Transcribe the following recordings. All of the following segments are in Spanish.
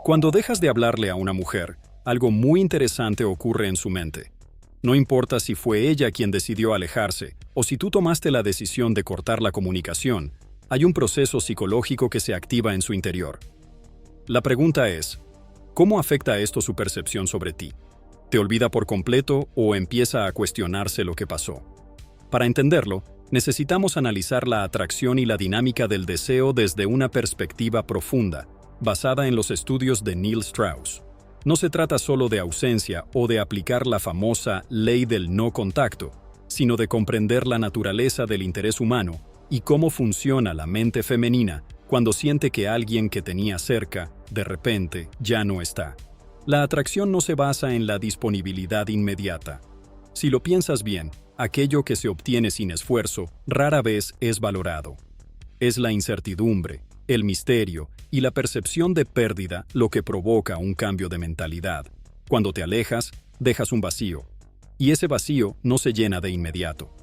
Cuando dejas de hablarle a una mujer, algo muy interesante ocurre en su mente. No importa si fue ella quien decidió alejarse o si tú tomaste la decisión de cortar la comunicación, hay un proceso psicológico que se activa en su interior. La pregunta es, ¿cómo afecta esto su percepción sobre ti? ¿Te olvida por completo o empieza a cuestionarse lo que pasó? Para entenderlo, necesitamos analizar la atracción y la dinámica del deseo desde una perspectiva profunda, basada en los estudios de Neil Strauss. No se trata solo de ausencia o de aplicar la famosa ley del no contacto, sino de comprender la naturaleza del interés humano y cómo funciona la mente femenina cuando siente que alguien que tenía cerca, de repente, ya no está. La atracción no se basa en la disponibilidad inmediata. Si lo piensas bien, aquello que se obtiene sin esfuerzo rara vez es valorado. Es la incertidumbre, el misterio y la percepción de pérdida lo que provoca un cambio de mentalidad. Cuando te alejas, dejas un vacío, y ese vacío no se llena de inmediato.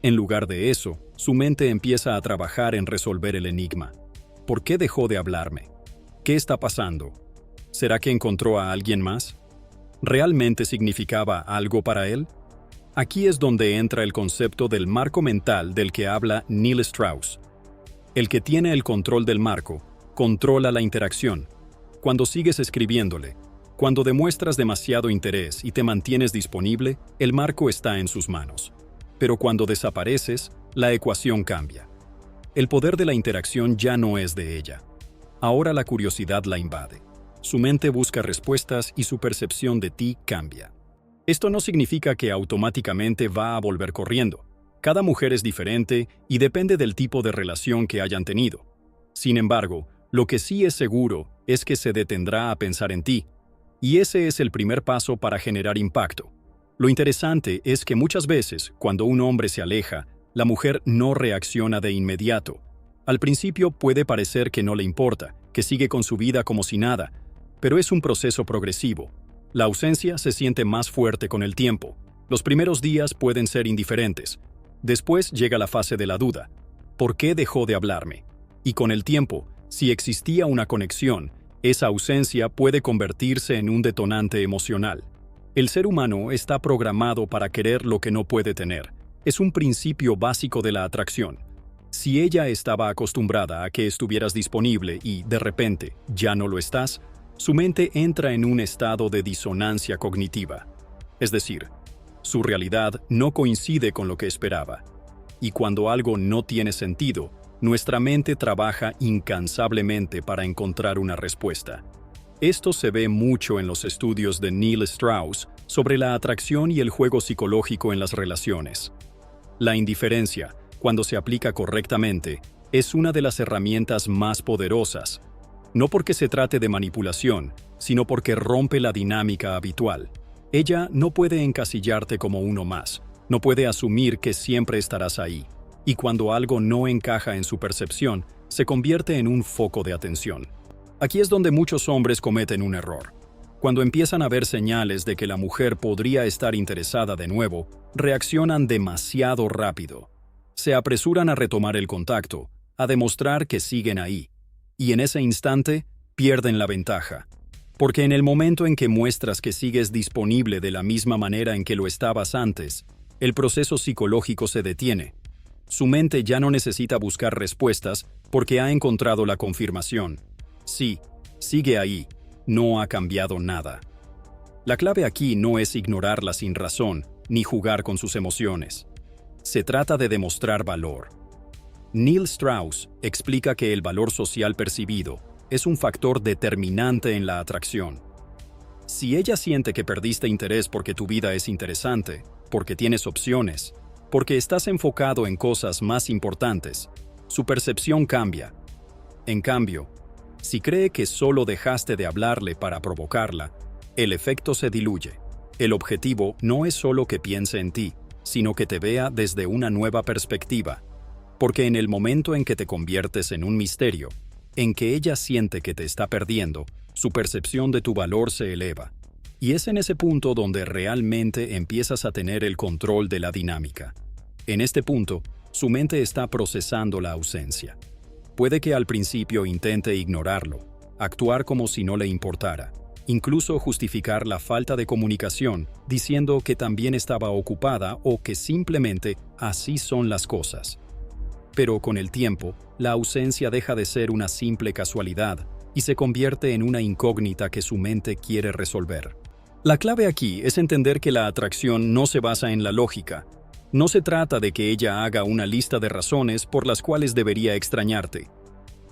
En lugar de eso, su mente empieza a trabajar en resolver el enigma. ¿Por qué dejó de hablarme? ¿Qué está pasando? ¿Será que encontró a alguien más? ¿Realmente significaba algo para él? Aquí es donde entra el concepto del marco mental del que habla Neil Strauss. El que tiene el control del marco, controla la interacción. Cuando sigues escribiéndole, cuando demuestras demasiado interés y te mantienes disponible, el marco está en sus manos. Pero cuando desapareces, la ecuación cambia. El poder de la interacción ya no es de ella. Ahora la curiosidad la invade. Su mente busca respuestas y su percepción de ti cambia. Esto no significa que automáticamente va a volver corriendo. Cada mujer es diferente y depende del tipo de relación que hayan tenido. Sin embargo, lo que sí es seguro es que se detendrá a pensar en ti. Y ese es el primer paso para generar impacto. Lo interesante es que muchas veces, cuando un hombre se aleja, la mujer no reacciona de inmediato. Al principio puede parecer que no le importa, que sigue con su vida como si nada, pero es un proceso progresivo. La ausencia se siente más fuerte con el tiempo. Los primeros días pueden ser indiferentes. Después llega la fase de la duda. ¿Por qué dejó de hablarme? Y con el tiempo, si existía una conexión, esa ausencia puede convertirse en un detonante emocional. El ser humano está programado para querer lo que no puede tener. Es un principio básico de la atracción. Si ella estaba acostumbrada a que estuvieras disponible y, de repente, ya no lo estás, su mente entra en un estado de disonancia cognitiva. Es decir, su realidad no coincide con lo que esperaba. Y cuando algo no tiene sentido, nuestra mente trabaja incansablemente para encontrar una respuesta. Esto se ve mucho en los estudios de Neil Strauss sobre la atracción y el juego psicológico en las relaciones. La indiferencia, cuando se aplica correctamente, es una de las herramientas más poderosas. No porque se trate de manipulación, sino porque rompe la dinámica habitual. Ella no puede encasillarte como uno más, no puede asumir que siempre estarás ahí. Y cuando algo no encaja en su percepción, se convierte en un foco de atención. Aquí es donde muchos hombres cometen un error. Cuando empiezan a ver señales de que la mujer podría estar interesada de nuevo, reaccionan demasiado rápido. Se apresuran a retomar el contacto, a demostrar que siguen ahí. Y en ese instante, pierden la ventaja. Porque en el momento en que muestras que sigues disponible de la misma manera en que lo estabas antes, el proceso psicológico se detiene. Su mente ya no necesita buscar respuestas porque ha encontrado la confirmación. Sí, sigue ahí, no ha cambiado nada. La clave aquí no es ignorarla sin razón, ni jugar con sus emociones. Se trata de demostrar valor. Neil Strauss explica que el valor social percibido es un factor determinante en la atracción. Si ella siente que perdiste interés porque tu vida es interesante, porque tienes opciones, porque estás enfocado en cosas más importantes, su percepción cambia. En cambio, si cree que solo dejaste de hablarle para provocarla, el efecto se diluye. El objetivo no es solo que piense en ti, sino que te vea desde una nueva perspectiva. Porque en el momento en que te conviertes en un misterio, en que ella siente que te está perdiendo, su percepción de tu valor se eleva. Y es en ese punto donde realmente empiezas a tener el control de la dinámica. En este punto, su mente está procesando la ausencia. Puede que al principio intente ignorarlo, actuar como si no le importara, incluso justificar la falta de comunicación diciendo que también estaba ocupada o que simplemente así son las cosas. Pero con el tiempo, la ausencia deja de ser una simple casualidad y se convierte en una incógnita que su mente quiere resolver. La clave aquí es entender que la atracción no se basa en la lógica. No se trata de que ella haga una lista de razones por las cuales debería extrañarte.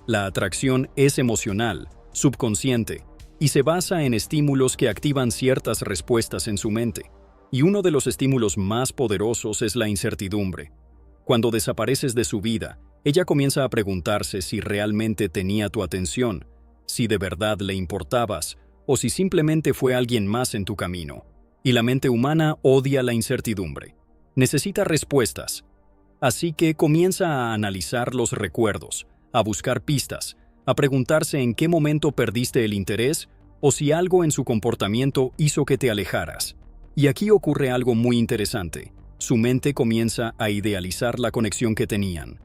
La atracción es emocional, subconsciente, y se basa en estímulos que activan ciertas respuestas en su mente. Y uno de los estímulos más poderosos es la incertidumbre. Cuando desapareces de su vida, ella comienza a preguntarse si realmente tenía tu atención, si de verdad le importabas, o si simplemente fue alguien más en tu camino. Y la mente humana odia la incertidumbre. Necesita respuestas. Así que comienza a analizar los recuerdos, a buscar pistas, a preguntarse en qué momento perdiste el interés o si algo en su comportamiento hizo que te alejaras. Y aquí ocurre algo muy interesante. Su mente comienza a idealizar la conexión que tenían.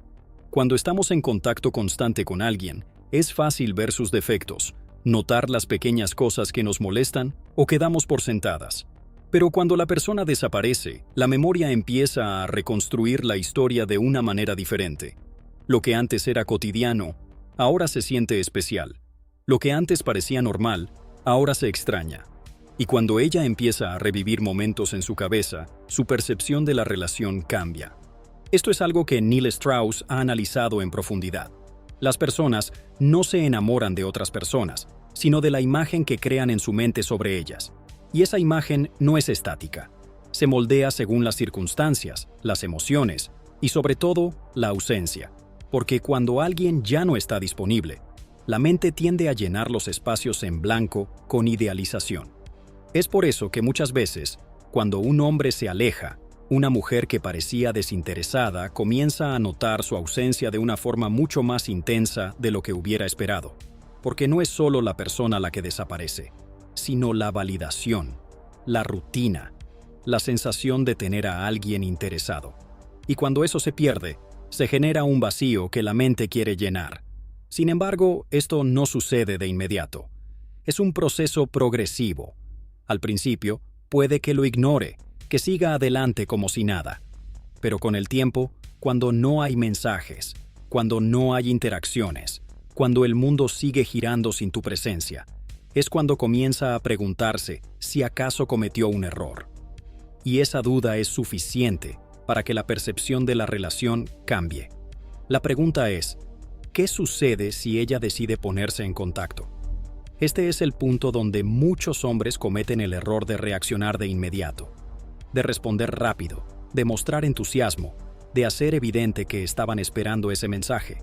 Cuando estamos en contacto constante con alguien, es fácil ver sus defectos, notar las pequeñas cosas que nos molestan o que damos por sentadas. Pero cuando la persona desaparece, la memoria empieza a reconstruir la historia de una manera diferente. Lo que antes era cotidiano, ahora se siente especial. Lo que antes parecía normal, ahora se extraña. Y cuando ella empieza a revivir momentos en su cabeza, su percepción de la relación cambia. Esto es algo que Neil Strauss ha analizado en profundidad. Las personas no se enamoran de otras personas, sino de la imagen que crean en su mente sobre ellas. Y esa imagen no es estática. Se moldea según las circunstancias, las emociones y sobre todo la ausencia. Porque cuando alguien ya no está disponible, la mente tiende a llenar los espacios en blanco con idealización. Es por eso que muchas veces, cuando un hombre se aleja, una mujer que parecía desinteresada comienza a notar su ausencia de una forma mucho más intensa de lo que hubiera esperado. Porque no es solo la persona la que desaparece, sino la validación, la rutina, la sensación de tener a alguien interesado. Y cuando eso se pierde, se genera un vacío que la mente quiere llenar. Sin embargo, esto no sucede de inmediato. Es un proceso progresivo. Al principio, puede que lo ignore, que siga adelante como si nada. Pero con el tiempo, cuando no hay mensajes, cuando no hay interacciones, cuando el mundo sigue girando sin tu presencia, es cuando comienza a preguntarse si acaso cometió un error. Y esa duda es suficiente para que la percepción de la relación cambie. La pregunta es, ¿qué sucede si ella decide ponerse en contacto? Este es el punto donde muchos hombres cometen el error de reaccionar de inmediato, de responder rápido, de mostrar entusiasmo, de hacer evidente que estaban esperando ese mensaje.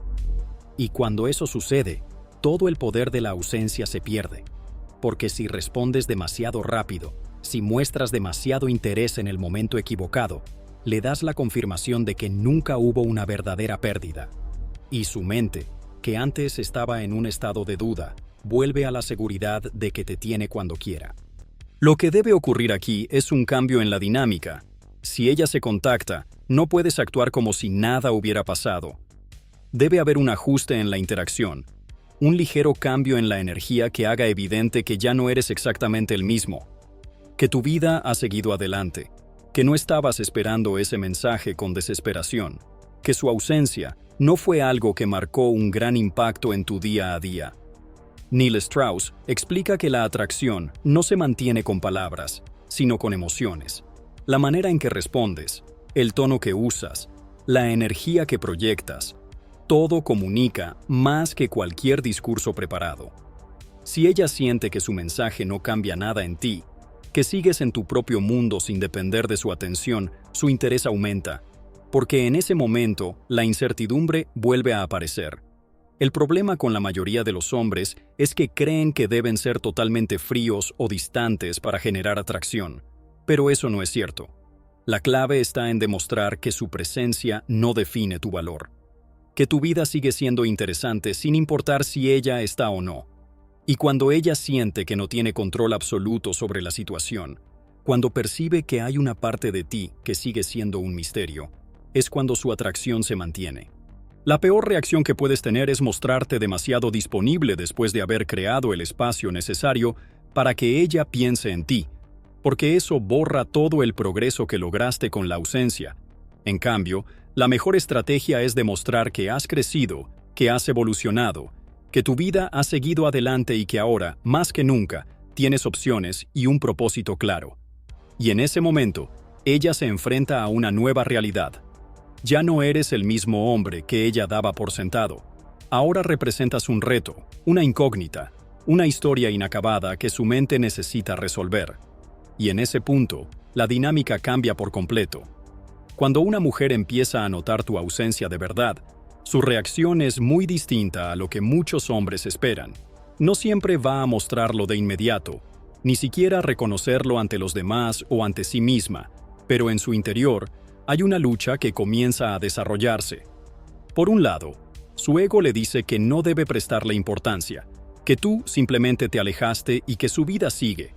Y cuando eso sucede, todo el poder de la ausencia se pierde, porque si respondes demasiado rápido, si muestras demasiado interés en el momento equivocado, le das la confirmación de que nunca hubo una verdadera pérdida. Y su mente, que antes estaba en un estado de duda, vuelve a la seguridad de que te tiene cuando quiera. Lo que debe ocurrir aquí es un cambio en la dinámica. Si ella se contacta, no puedes actuar como si nada hubiera pasado. Debe haber un ajuste en la interacción, un ligero cambio en la energía que haga evidente que ya no eres exactamente el mismo, que tu vida ha seguido adelante, que no estabas esperando ese mensaje con desesperación, que su ausencia no fue algo que marcó un gran impacto en tu día a día. Neil Strauss explica que la atracción no se mantiene con palabras, sino con emociones. La manera en que respondes, el tono que usas, la energía que proyectas, todo comunica más que cualquier discurso preparado. Si ella siente que su mensaje no cambia nada en ti, que sigues en tu propio mundo sin depender de su atención, su interés aumenta, porque en ese momento la incertidumbre vuelve a aparecer. El problema con la mayoría de los hombres es que creen que deben ser totalmente fríos o distantes para generar atracción, pero eso no es cierto. La clave está en demostrar que su presencia no define tu valor, que tu vida sigue siendo interesante sin importar si ella está o no. Y cuando ella siente que no tiene control absoluto sobre la situación, cuando percibe que hay una parte de ti que sigue siendo un misterio, es cuando su atracción se mantiene. La peor reacción que puedes tener es mostrarte demasiado disponible después de haber creado el espacio necesario para que ella piense en ti, porque eso borra todo el progreso que lograste con la ausencia. En cambio, la mejor estrategia es demostrar que has crecido, que has evolucionado, que tu vida ha seguido adelante y que ahora, más que nunca, tienes opciones y un propósito claro. Y en ese momento, ella se enfrenta a una nueva realidad. Ya no eres el mismo hombre que ella daba por sentado. Ahora representas un reto, una incógnita, una historia inacabada que su mente necesita resolver. Y en ese punto, la dinámica cambia por completo. Cuando una mujer empieza a notar tu ausencia de verdad, su reacción es muy distinta a lo que muchos hombres esperan. No siempre va a mostrarlo de inmediato, ni siquiera reconocerlo ante los demás o ante sí misma, pero en su interior hay una lucha que comienza a desarrollarse. Por un lado, su ego le dice que no debe prestarle importancia, que tú simplemente te alejaste y que su vida sigue.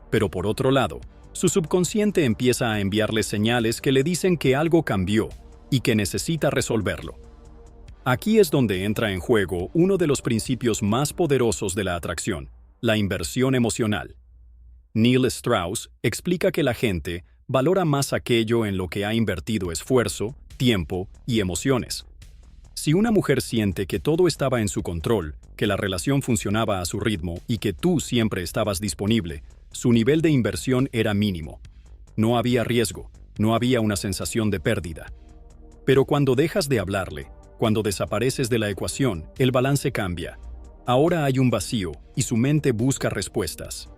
Pero por otro lado, su subconsciente empieza a enviarle señales que le dicen que algo cambió y que necesita resolverlo. Aquí es donde entra en juego uno de los principios más poderosos de la atracción, la inversión emocional. Neil Strauss explica que la gente valora más aquello en lo que ha invertido esfuerzo, tiempo y emociones. Si una mujer siente que todo estaba en su control, que la relación funcionaba a su ritmo y que tú siempre estabas disponible, su nivel de inversión era mínimo. No había riesgo, no había una sensación de pérdida. Pero cuando dejas de hablarle, cuando desapareces de la ecuación, el balance cambia. Ahora hay un vacío y su mente busca respuestas.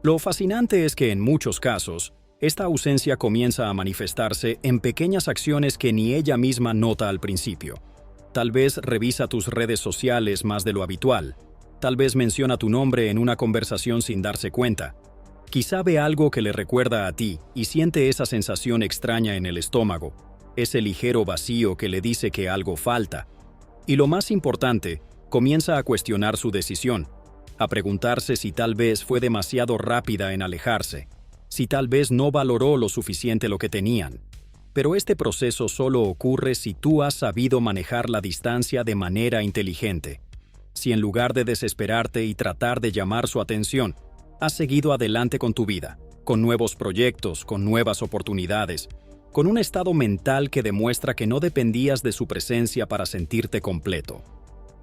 Lo fascinante es que en muchos casos, esta ausencia comienza a manifestarse en pequeñas acciones que ni ella misma nota al principio. Tal vez revisa tus redes sociales más de lo habitual. Tal vez menciona tu nombre en una conversación sin darse cuenta. Quizá ve algo que le recuerda a ti y siente esa sensación extraña en el estómago, ese ligero vacío que le dice que algo falta. Y lo más importante, comienza a cuestionar su decisión, a preguntarse si tal vez fue demasiado rápida en alejarse, si tal vez no valoró lo suficiente lo que tenían. Pero este proceso solo ocurre si tú has sabido manejar la distancia de manera inteligente. Si en lugar de desesperarte y tratar de llamar su atención, has seguido adelante con tu vida, con nuevos proyectos, con nuevas oportunidades, con un estado mental que demuestra que no dependías de su presencia para sentirte completo.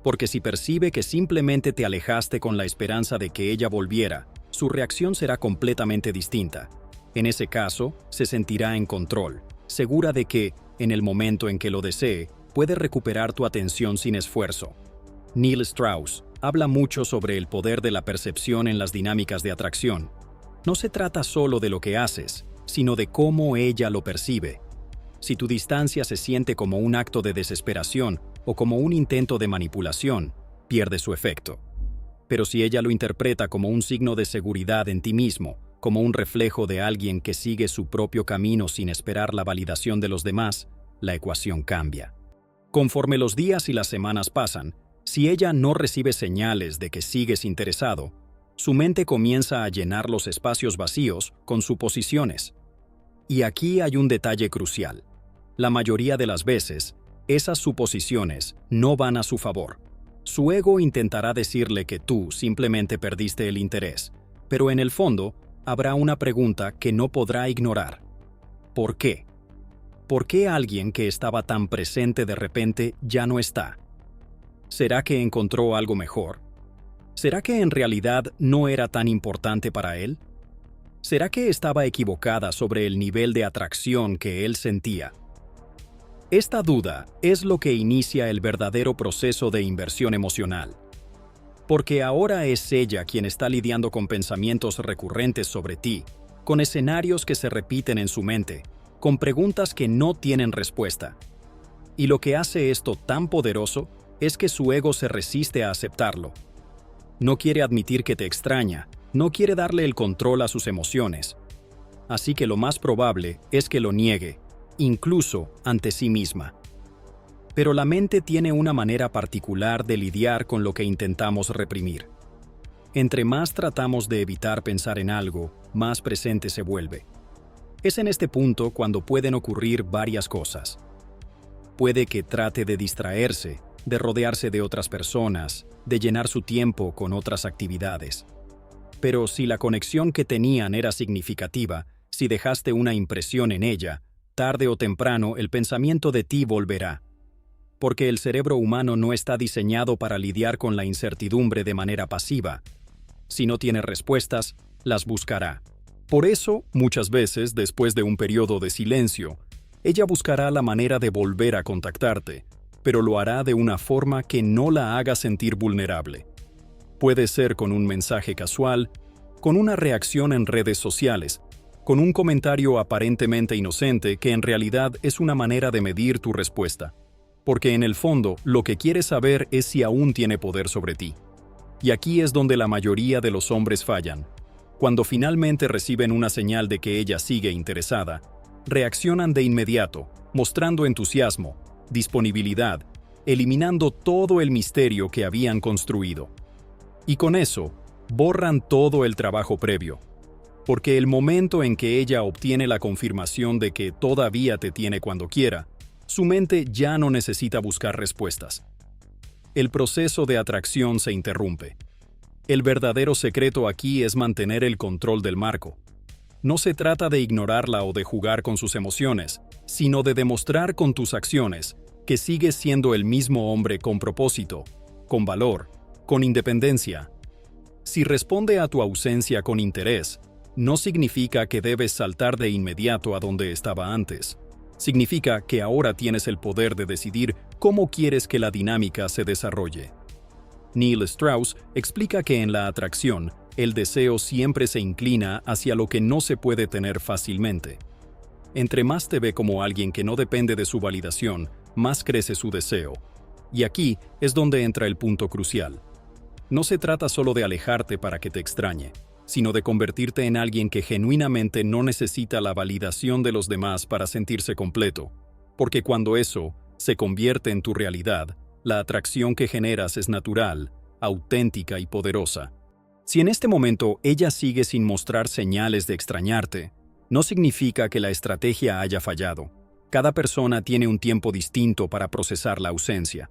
Porque si percibe que simplemente te alejaste con la esperanza de que ella volviera, su reacción será completamente distinta. En ese caso, se sentirá en control, segura de que, en el momento en que lo desee, puede recuperar tu atención sin esfuerzo. Neil Strauss habla mucho sobre el poder de la percepción en las dinámicas de atracción. No se trata solo de lo que haces, sino de cómo ella lo percibe. Si tu distancia se siente como un acto de desesperación o como un intento de manipulación, pierde su efecto. Pero si ella lo interpreta como un signo de seguridad en ti mismo, como un reflejo de alguien que sigue su propio camino sin esperar la validación de los demás, la ecuación cambia. Conforme los días y las semanas pasan, si ella no recibe señales de que sigues interesado, su mente comienza a llenar los espacios vacíos con suposiciones. Y aquí hay un detalle crucial. La mayoría de las veces, esas suposiciones no van a su favor. Su ego intentará decirle que tú simplemente perdiste el interés, pero en el fondo habrá una pregunta que no podrá ignorar. ¿Por qué? ¿Por qué alguien que estaba tan presente de repente ya no está? ¿Será que encontró algo mejor? ¿Será que en realidad no era tan importante para él? ¿Será que estaba equivocada sobre el nivel de atracción que él sentía? Esta duda es lo que inicia el verdadero proceso de inversión emocional. Porque ahora es ella quien está lidiando con pensamientos recurrentes sobre ti, con escenarios que se repiten en su mente, con preguntas que no tienen respuesta. Y lo que hace esto tan poderoso es que su ego se resiste a aceptarlo. No quiere admitir que te extraña, no quiere darle el control a sus emociones. Así que lo más probable es que lo niegue, incluso ante sí misma. Pero la mente tiene una manera particular de lidiar con lo que intentamos reprimir. Entre más tratamos de evitar pensar en algo, más presente se vuelve. Es en este punto cuando pueden ocurrir varias cosas. Puede que trate de distraerse, de rodearse de otras personas, de llenar su tiempo con otras actividades. Pero si la conexión que tenían era significativa, si dejaste una impresión en ella, tarde o temprano el pensamiento de ti volverá. Porque el cerebro humano no está diseñado para lidiar con la incertidumbre de manera pasiva. Si no tiene respuestas, las buscará. Por eso, muchas veces, después de un periodo de silencio, ella buscará la manera de volver a contactarte, pero lo hará de una forma que no la haga sentir vulnerable. Puede ser con un mensaje casual, con una reacción en redes sociales, con un comentario aparentemente inocente que en realidad es una manera de medir tu respuesta. Porque en el fondo, lo que quiere saber es si aún tiene poder sobre ti. Y aquí es donde la mayoría de los hombres fallan. Cuando finalmente reciben una señal de que ella sigue interesada, reaccionan de inmediato, mostrando entusiasmo, disponibilidad, eliminando todo el misterio que habían construido. Y con eso, borran todo el trabajo previo. Porque el momento en que ella obtiene la confirmación de que todavía te tiene cuando quiera, su mente ya no necesita buscar respuestas. El proceso de atracción se interrumpe. El verdadero secreto aquí es mantener el control del marco. No se trata de ignorarla o de jugar con sus emociones, sino de demostrar con tus acciones que sigues siendo el mismo hombre con propósito, con valor, con independencia. Si responde a tu ausencia con interés, no significa que debes saltar de inmediato a donde estaba antes. Significa que ahora tienes el poder de decidir cómo quieres que la dinámica se desarrolle. Neil Strauss explica que en la atracción, el deseo siempre se inclina hacia lo que no se puede tener fácilmente. Entre más te ve como alguien que no depende de su validación, más crece su deseo. Y aquí es donde entra el punto crucial. No se trata solo de alejarte para que te extrañe, sino de convertirte en alguien que genuinamente no necesita la validación de los demás para sentirse completo. Porque cuando eso se convierte en tu realidad, la atracción que generas es natural, auténtica y poderosa. Si en este momento ella sigue sin mostrar señales de extrañarte, no significa que la estrategia haya fallado. Cada persona tiene un tiempo distinto para procesar la ausencia.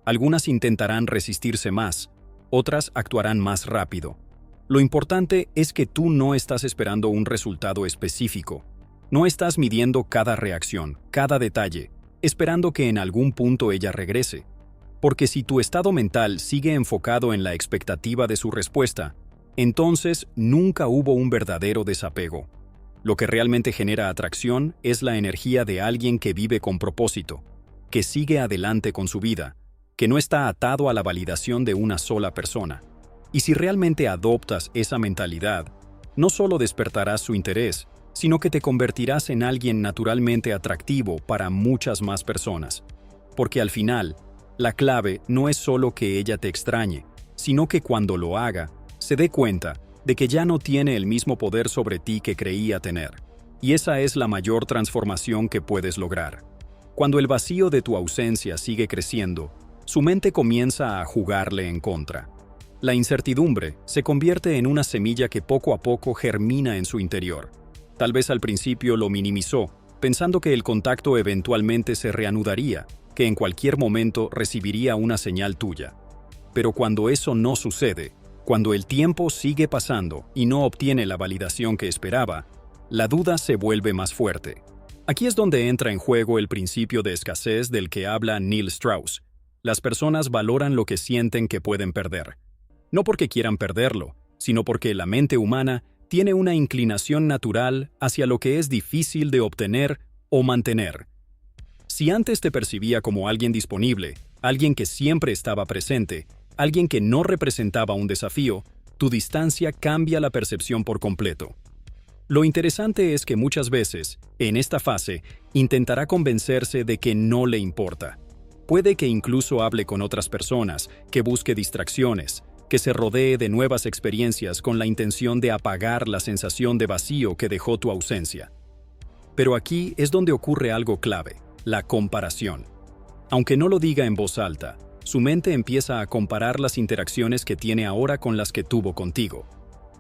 Algunas intentarán resistirse más, otras actuarán más rápido. Lo importante es que tú no estás esperando un resultado específico. No estás midiendo cada reacción, cada detalle, esperando que en algún punto ella regrese. Porque si tu estado mental sigue enfocado en la expectativa de su respuesta, entonces nunca hubo un verdadero desapego. Lo que realmente genera atracción es la energía de alguien que vive con propósito, que sigue adelante con su vida, que no está atado a la validación de una sola persona. Y si realmente adoptas esa mentalidad, no solo despertarás su interés, sino que te convertirás en alguien naturalmente atractivo para muchas más personas. Porque al final, la clave no es solo que ella te extrañe, sino que cuando lo haga, se dé cuenta de que ya no tiene el mismo poder sobre ti que creía tener. Y esa es la mayor transformación que puedes lograr. Cuando el vacío de tu ausencia sigue creciendo, su mente comienza a jugarle en contra. La incertidumbre se convierte en una semilla que poco a poco germina en su interior. Tal vez al principio lo minimizó, pensando que el contacto eventualmente se reanudaría, que en cualquier momento recibiría una señal tuya. Pero cuando eso no sucede, cuando el tiempo sigue pasando y no obtiene la validación que esperaba, la duda se vuelve más fuerte. Aquí es donde entra en juego el principio de escasez del que habla Neil Strauss. Las personas valoran lo que sienten que pueden perder. No porque quieran perderlo, sino porque la mente humana tiene una inclinación natural hacia lo que es difícil de obtener o mantener. Si antes te percibía como alguien disponible, alguien que siempre estaba presente, alguien que no representaba un desafío, tu distancia cambia la percepción por completo. Lo interesante es que muchas veces, en esta fase, intentará convencerse de que no le importa. Puede que incluso hable con otras personas, que busque distracciones, que se rodee de nuevas experiencias con la intención de apagar la sensación de vacío que dejó tu ausencia. Pero aquí es donde ocurre algo clave, la comparación. Aunque no lo diga en voz alta, su mente empieza a comparar las interacciones que tiene ahora con las que tuvo contigo.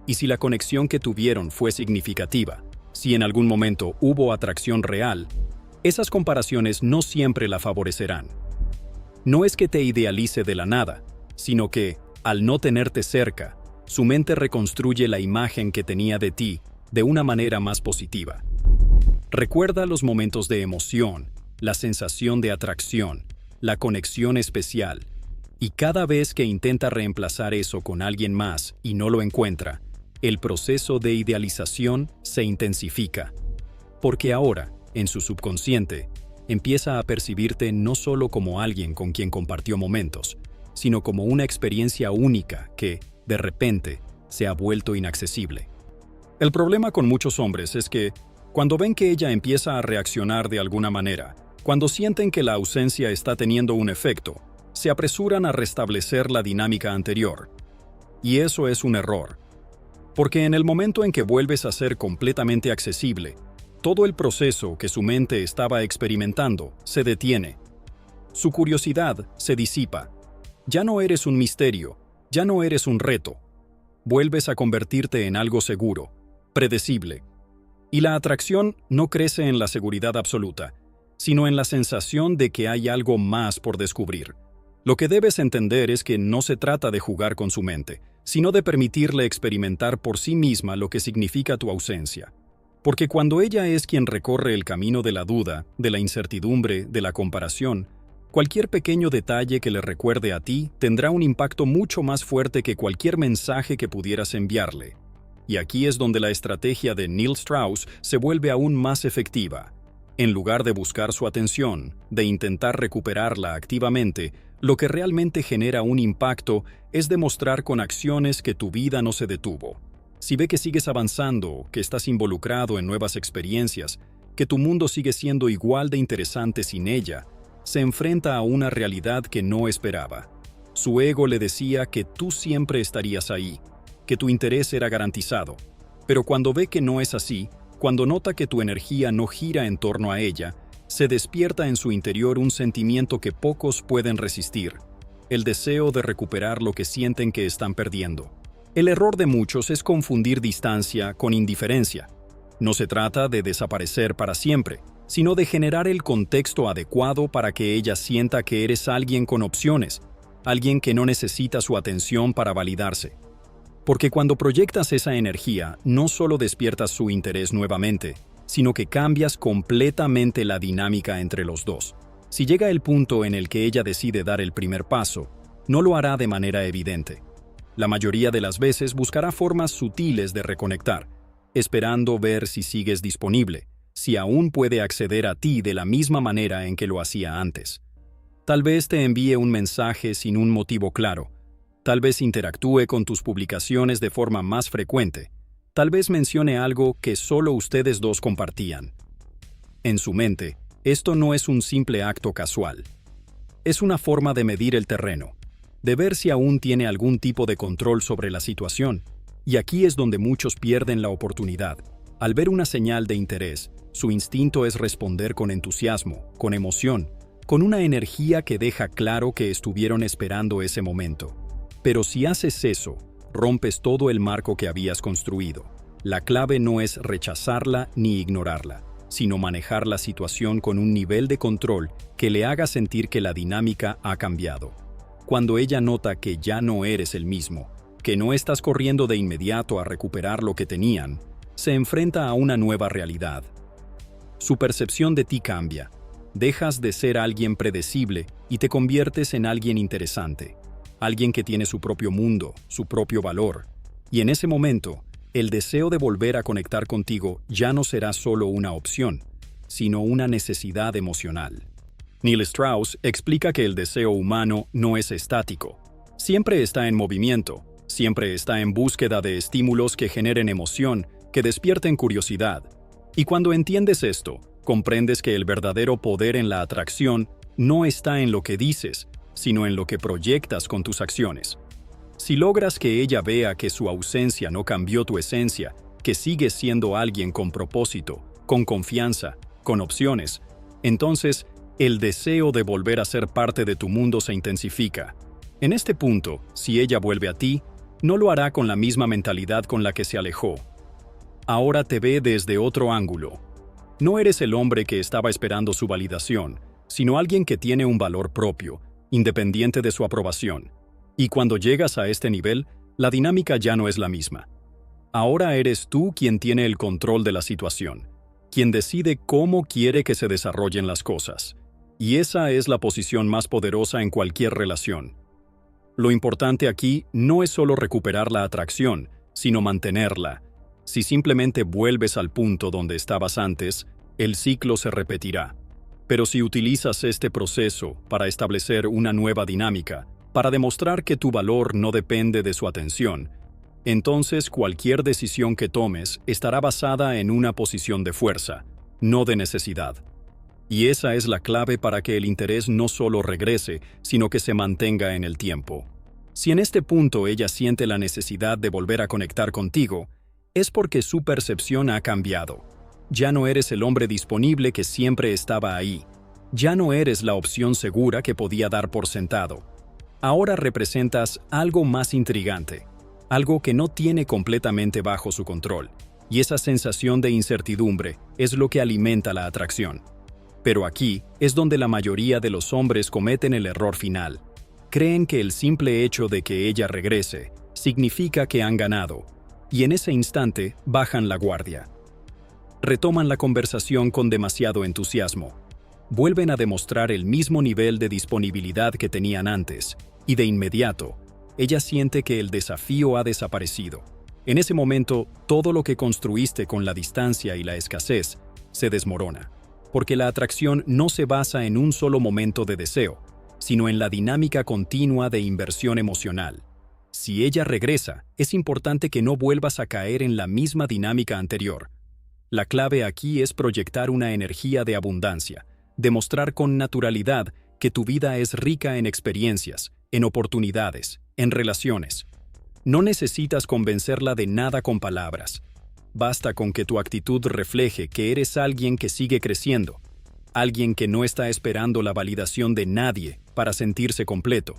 Y si la conexión que tuvieron fue significativa, si en algún momento hubo atracción real, Esas comparaciones no siempre la favorecerán. No es que te idealice de la nada, sino que, al no tenerte cerca, su mente reconstruye la imagen que tenía de ti de una manera más positiva. Recuerda los momentos de emoción, la sensación de atracción, la conexión especial, y cada vez que intenta reemplazar eso con alguien más y no lo encuentra, el proceso de idealización se intensifica. Porque ahora, en su subconsciente, empieza a percibirte no solo como alguien con quien compartió momentos, sino como una experiencia única que, de repente, se ha vuelto inaccesible. El problema con muchos hombres es que, cuando ven que ella empieza a reaccionar de alguna manera, cuando sienten que la ausencia está teniendo un efecto, se apresuran a restablecer la dinámica anterior. Y eso es un error. Porque en el momento en que vuelves a ser completamente accesible, todo el proceso que su mente estaba experimentando se detiene. Su curiosidad se disipa. Ya no eres un misterio, ya no eres un reto. Vuelves a convertirte en algo seguro, predecible. Y la atracción no crece en la seguridad absoluta, sino en la sensación de que hay algo más por descubrir. Lo que debes entender es que no se trata de jugar con su mente, sino de permitirle experimentar por sí misma lo que significa tu ausencia. Porque cuando ella es quien recorre el camino de la duda, de la incertidumbre, de la comparación, cualquier pequeño detalle que le recuerde a ti tendrá un impacto mucho más fuerte que cualquier mensaje que pudieras enviarle. Y aquí es donde la estrategia de Neil Strauss se vuelve aún más efectiva. En lugar de buscar su atención, de intentar recuperarla activamente, lo que realmente genera un impacto es demostrar con acciones que tu vida no se detuvo. Si ve que sigues avanzando, que estás involucrado en nuevas experiencias, que tu mundo sigue siendo igual de interesante sin ella, se enfrenta a una realidad que no esperaba. Su ego le decía que tú siempre estarías ahí, que tu interés era garantizado. Pero cuando ve que no es así, cuando nota que tu energía no gira en torno a ella, se despierta en su interior un sentimiento que pocos pueden resistir, el deseo de recuperar lo que sienten que están perdiendo. El error de muchos es confundir distancia con indiferencia. No se trata de desaparecer para siempre, sino de generar el contexto adecuado para que ella sienta que eres alguien con opciones, alguien que no necesita su atención para validarse. Porque cuando proyectas esa energía, no solo despiertas su interés nuevamente, sino que cambias completamente la dinámica entre los dos. Si llega el punto en el que ella decide dar el primer paso, no lo hará de manera evidente. La mayoría de las veces buscará formas sutiles de reconectar, esperando ver si sigues disponible, si aún puede acceder a ti de la misma manera en que lo hacía antes. Tal vez te envíe un mensaje sin un motivo claro, tal vez interactúe con tus publicaciones de forma más frecuente, tal vez mencione algo que solo ustedes dos compartían. En su mente, esto no es un simple acto casual. Es una forma de medir el terreno, de ver si aún tiene algún tipo de control sobre la situación. Y aquí es donde muchos pierden la oportunidad. Al ver una señal de interés, su instinto es responder con entusiasmo, con emoción, con una energía que deja claro que estuvieron esperando ese momento. Pero si haces eso, rompes todo el marco que habías construido. La clave no es rechazarla ni ignorarla, sino manejar la situación con un nivel de control que le haga sentir que la dinámica ha cambiado. Cuando ella nota que ya no eres el mismo, que no estás corriendo de inmediato a recuperar lo que tenían, se enfrenta a una nueva realidad. Su percepción de ti cambia. Dejas de ser alguien predecible y te conviertes en alguien interesante. Alguien que tiene su propio mundo, su propio valor. Y en ese momento, el deseo de volver a conectar contigo ya no será solo una opción, sino una necesidad emocional. Neil Strauss explica que el deseo humano no es estático. Siempre está en movimiento, siempre está en búsqueda de estímulos que generen emoción, que despierten curiosidad. Y cuando entiendes esto, comprendes que el verdadero poder en la atracción no está en lo que dices, sino en lo que proyectas con tus acciones. Si logras que ella vea que su ausencia no cambió tu esencia, que sigues siendo alguien con propósito, con confianza, con opciones, entonces el deseo de volver a ser parte de tu mundo se intensifica. En este punto, si ella vuelve a ti, no lo hará con la misma mentalidad con la que se alejó. Ahora te ve desde otro ángulo. No eres el hombre que estaba esperando su validación, sino alguien que tiene un valor propio, independiente de su aprobación. Y cuando llegas a este nivel, la dinámica ya no es la misma. Ahora eres tú quien tiene el control de la situación, quien decide cómo quiere que se desarrollen las cosas. Y esa es la posición más poderosa en cualquier relación. Lo importante aquí no es solo recuperar la atracción, sino mantenerla. Si simplemente vuelves al punto donde estabas antes, el ciclo se repetirá. Pero si utilizas este proceso para establecer una nueva dinámica, para demostrar que tu valor no depende de su atención, entonces cualquier decisión que tomes estará basada en una posición de fuerza, no de necesidad. Y esa es la clave para que el interés no solo regrese, sino que se mantenga en el tiempo. Si en este punto ella siente la necesidad de volver a conectar contigo, es porque su percepción ha cambiado. Ya no eres el hombre disponible que siempre estaba ahí. Ya no eres la opción segura que podía dar por sentado. Ahora representas algo más intrigante, algo que no tiene completamente bajo su control, y esa sensación de incertidumbre es lo que alimenta la atracción. Pero aquí es donde la mayoría de los hombres cometen el error final. Creen que el simple hecho de que ella regrese significa que han ganado, y en ese instante bajan la guardia. Retoman la conversación con demasiado entusiasmo. Vuelven a demostrar el mismo nivel de disponibilidad que tenían antes, y de inmediato, ella siente que el desafío ha desaparecido. En ese momento, todo lo que construiste con la distancia y la escasez se desmorona, porque la atracción no se basa en un solo momento de deseo, sino en la dinámica continua de inversión emocional. Si ella regresa, es importante que no vuelvas a caer en la misma dinámica anterior. La clave aquí es proyectar una energía de abundancia, demostrar con naturalidad que tu vida es rica en experiencias, en oportunidades, en relaciones. No necesitas convencerla de nada con palabras. Basta con que tu actitud refleje que eres alguien que sigue creciendo, alguien que no está esperando la validación de nadie para sentirse completo.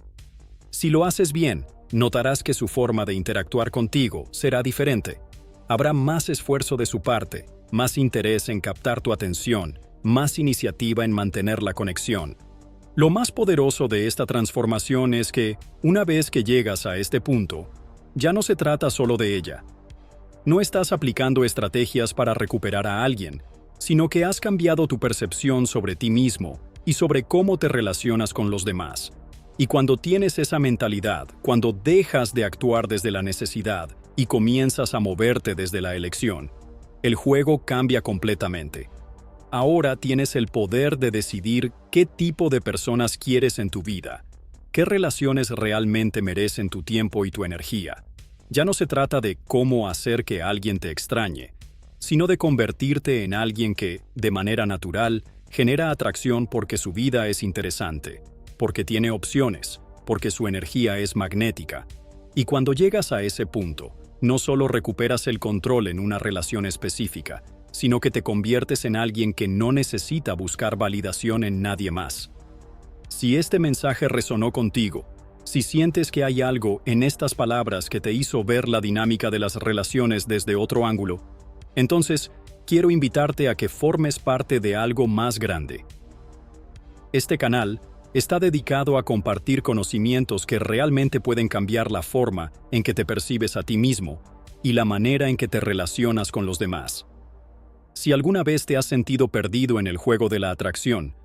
Si lo haces bien, notarás que su forma de interactuar contigo será diferente. Habrá más esfuerzo de su parte, más interés en captar tu atención, más iniciativa en mantener la conexión. Lo más poderoso de esta transformación es que, una vez que llegas a este punto, ya no se trata solo de ella. No estás aplicando estrategias para recuperar a alguien, sino que has cambiado tu percepción sobre ti mismo y sobre cómo te relacionas con los demás. Y cuando tienes esa mentalidad, cuando dejas de actuar desde la necesidad y comienzas a moverte desde la elección, el juego cambia completamente. Ahora tienes el poder de decidir qué tipo de personas quieres en tu vida, qué relaciones realmente merecen tu tiempo y tu energía. Ya no se trata de cómo hacer que alguien te extrañe, sino de convertirte en alguien que, de manera natural, genera atracción porque su vida es interesante, porque tiene opciones, porque su energía es magnética. Y cuando llegas a ese punto, no solo recuperas el control en una relación específica, sino que te conviertes en alguien que no necesita buscar validación en nadie más. Si este mensaje resonó contigo, si sientes que hay algo en estas palabras que te hizo ver la dinámica de las relaciones desde otro ángulo, entonces quiero invitarte a que formes parte de algo más grande. Este canal está dedicado a compartir conocimientos que realmente pueden cambiar la forma en que te percibes a ti mismo y la manera en que te relacionas con los demás. Si alguna vez te has sentido perdido en el juego de la atracción,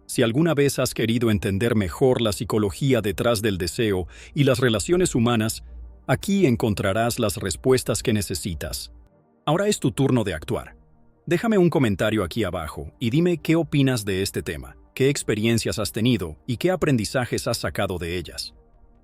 si alguna vez has querido entender mejor la psicología detrás del deseo y las relaciones humanas, aquí encontrarás las respuestas que necesitas. Ahora es tu turno de actuar. Déjame un comentario aquí abajo y dime qué opinas de este tema, qué experiencias has tenido y qué aprendizajes has sacado de ellas.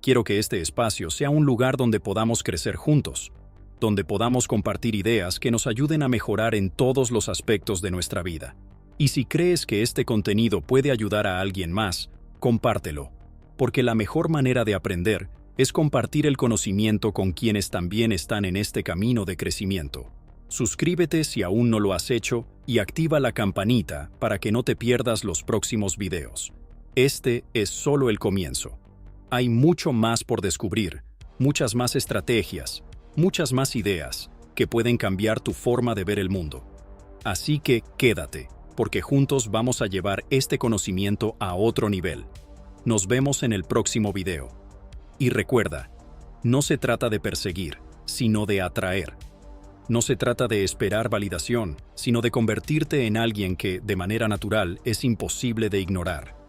Quiero que este espacio sea un lugar donde podamos crecer juntos, donde podamos compartir ideas que nos ayuden a mejorar en todos los aspectos de nuestra vida. Y si crees que este contenido puede ayudar a alguien más, compártelo, porque la mejor manera de aprender es compartir el conocimiento con quienes también están en este camino de crecimiento. Suscríbete si aún no lo has hecho y activa la campanita para que no te pierdas los próximos videos. Este es solo el comienzo. Hay mucho más por descubrir, muchas más estrategias, muchas más ideas que pueden cambiar tu forma de ver el mundo. Así que quédate, porque juntos vamos a llevar este conocimiento a otro nivel. Nos vemos en el próximo video. Y recuerda, no se trata de perseguir, sino de atraer. No se trata de esperar validación, sino de convertirte en alguien que, de manera natural, es imposible de ignorar.